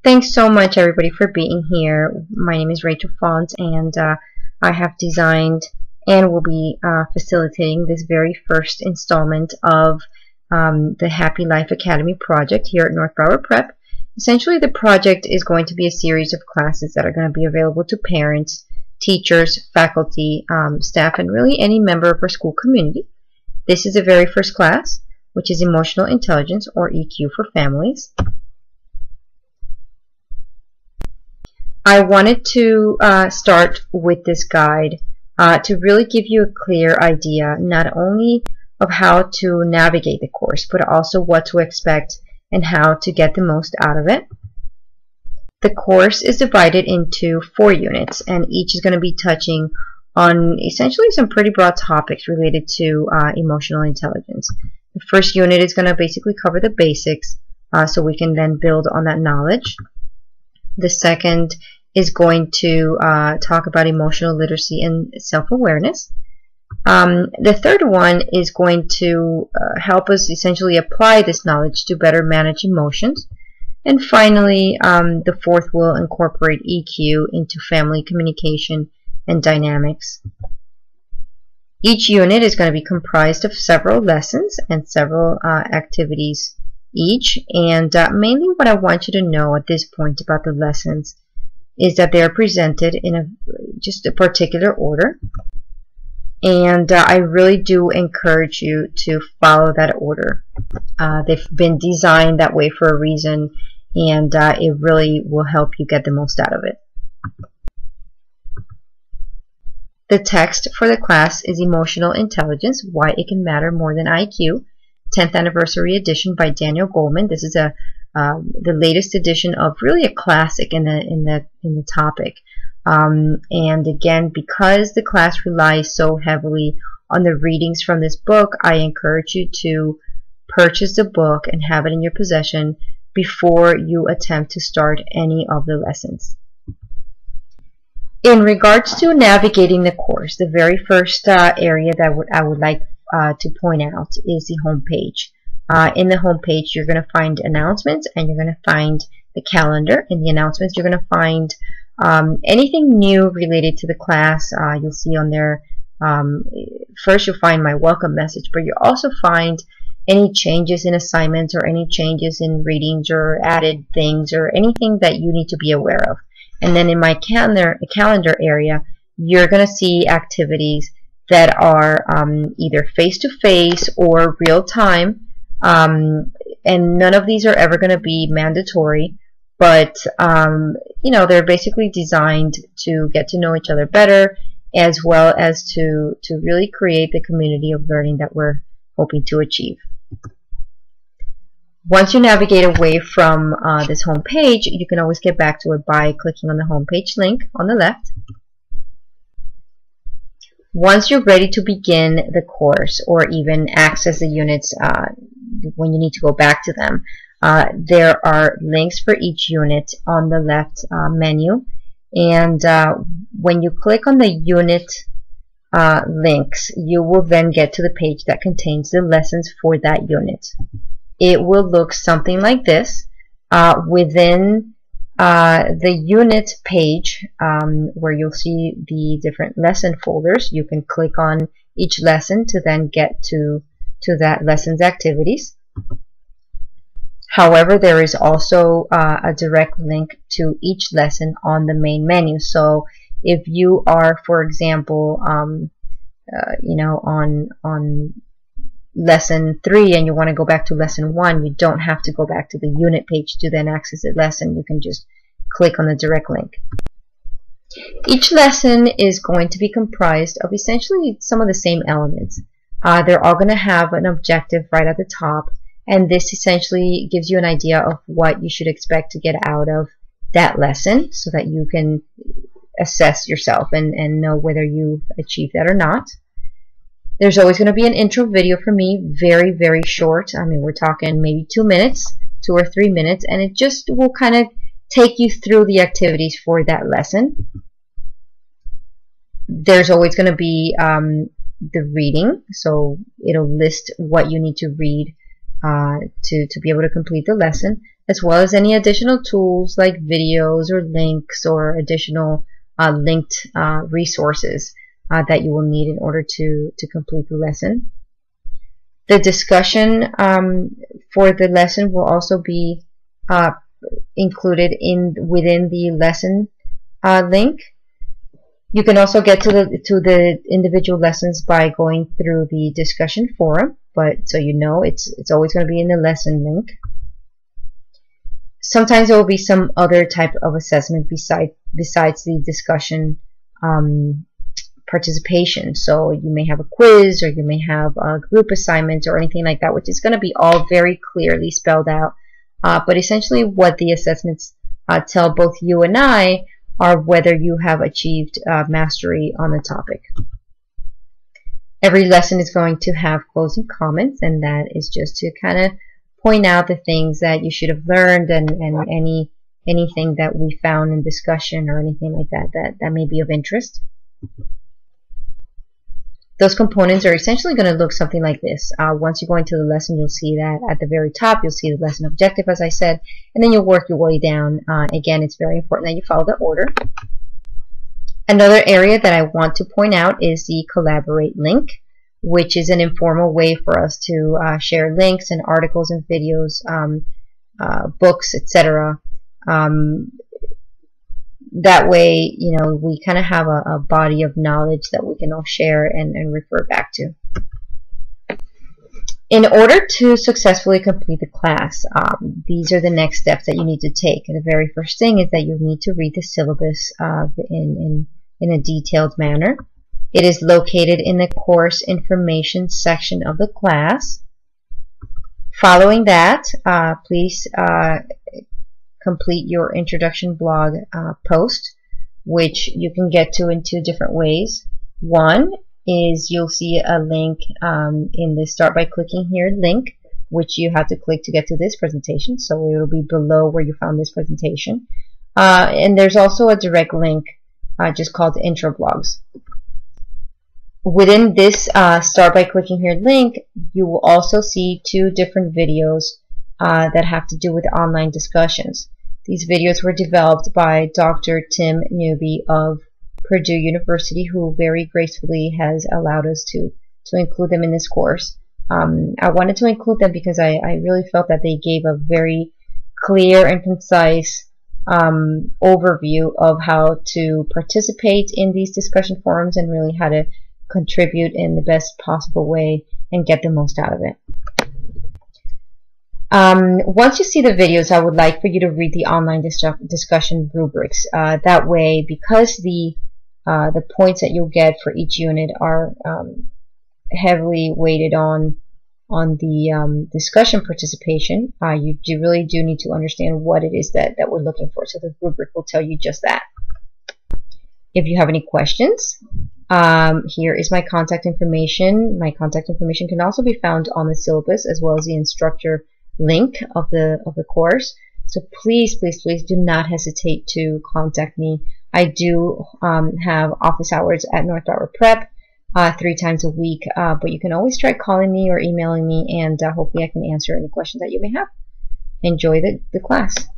Thanks so much, everybody, for being here. My name is Rachel Font, and I have designed and will be facilitating this very first installment of the Happy Life Academy project here at North Broward Prep. Essentially, the project is going to be a series of classes that are going to be available to parents, teachers, faculty, staff, and really any member of our school community. This is the very first class, which is Emotional Intelligence, or EQ, for families. I wanted to start with this guide to really give you a clear idea not only of how to navigate the course, but also what to expect and how to get the most out of it. The course is divided into 4 units, and each is going to be touching on essentially some pretty broad topics related to emotional intelligence. The first unit is going to basically cover the basics so we can then build on that knowledge. The second is going to talk about emotional literacy and self-awareness. The third one is going to help us essentially apply this knowledge to better manage emotions. And finally, the fourth will incorporate EQ into family communication and dynamics. Each unit is going to be comprised of several lessons and several activities each. And mainly what I want you to know at this point about the lessons is that they are presented in just a particular order. And I really do encourage you to follow that order. They've been designed that way for a reason, and it really will help you get the most out of it. The text for the class is Emotional Intelligence, Why It Can Matter More Than IQ, 10th Anniversary Edition by Daniel Goleman. This is the latest edition of really a classic in the topic. And again, because the class relies so heavily on the readings from this book, I encourage you to purchase the book and have it in your possession before you attempt to start any of the lessons. In regards to navigating the course, the very first area that I would like to point out is the home page. In the home page, you're going to find announcements, and you're going to find the calendar. In the announcements, you're going to find anything new related to the class. You'll see on there, first you'll find my welcome message, but you'll also find any changes in assignments or any changes in readings or added things or anything that you need to be aware of. And then in my calendar area, you're going to see activities that are either face-to-face or real-time. And none of these are ever going to be mandatory, but you know, they're basically designed to get to know each other better, as well as to really create the community of learning that we're hoping to achieve. Once you navigate away from this home page, you can always get back to it by clicking on the home page link on the left. Once you're ready to begin the course or even access the units when you need to go back to them, there are links for each unit on the left menu. And when you click on the unit links, you will then get to the page that contains the lessons for that unit. It will look something like this. Within the unit page, where you'll see the different lesson folders, you can click on each lesson to then get to that lesson's activities. However, there is also a direct link to each lesson on the main menu. So if you are, for example, you know, on lesson 3 and you want to go back to lesson 1, you don't have to go back to the unit page to then access the lesson. You can just click on the direct link. Each lesson is going to be comprised of essentially some of the same elements. They're all going to have an objective right at the top, and this essentially gives you an idea of what you should expect to get out of that lesson so that you can assess yourself and know whether you've achieved that or not. There's always going to be an intro video for me, very, very short. I mean, we're talking maybe 2 minutes, 2 or 3 minutes, and it just will kind of take you through the activities for that lesson. There's always going to be the reading, so it'll list what you need to read to be able to complete the lesson, as well as any additional tools like videos or links or additional linked resources that you will need in order to complete the lesson. The discussion for the lesson will also be included within the lesson link. You can also get to the individual lessons by going through the discussion forum, but so you know it's always going to be in the lesson link. Sometimes there will be some other type of assessment besides the discussion participation. So you may have a quiz, or you may have group assignments or anything like that, which is going to be all very clearly spelled out. But essentially what the assessments tell both you and I are whether you have achieved mastery on the topic. Every lesson is going to have closing comments, and that is just to kind of point out the things that you should have learned and anything that we found in discussion or anything like that may be of interest. Those components are essentially going to look something like this. Once you go into the lesson, you'll see that at the very top, you'll see the lesson objective, as I said, and then you'll work your way down. Again, it's very important that you follow the order. Another area that I want to point out is the Collaborate link, which is an informal way for us to share links and articles and videos, books, etc. That way, you know, we kind of have a body of knowledge that we can all share and refer back to. In order to successfully complete the class, these are the next steps that you need to take. And the very first thing is that you need to read the syllabus in a detailed manner. It is located in the course information section of the class. Following that, please complete your introduction blog post, which you can get to in two different ways. One is you'll see a link in the Start by Clicking Here link, which you have to click to get to this presentation, so it'll be below where you found this presentation. And there's also a direct link just called Intro Blogs. Within this Start by Clicking Here link, you will also see two different videos that have to do with online discussions. These videos were developed by Dr. Tim Newby of Purdue University, who very gracefully has allowed us to include them in this course. I wanted to include them because I really felt that they gave a very clear and concise overview of how to participate in these discussion forums and really how to contribute in the best possible way and get the most out of it. Once you see the videos, I would like for you to read the online discussion rubrics. That way, because the points that you'll get for each unit are heavily weighted on the discussion participation, you really do need to understand what it is that we're looking for. So the rubric will tell you just that. If you have any questions, here is my contact information. My contact information can also be found on the syllabus as well as the instructor link of the course. So please do not hesitate to contact me. I do have office hours at North Broward Prep 3 times a week, but you can always try calling me or emailing me, and hopefully I can answer any questions that you may have. Enjoy the class.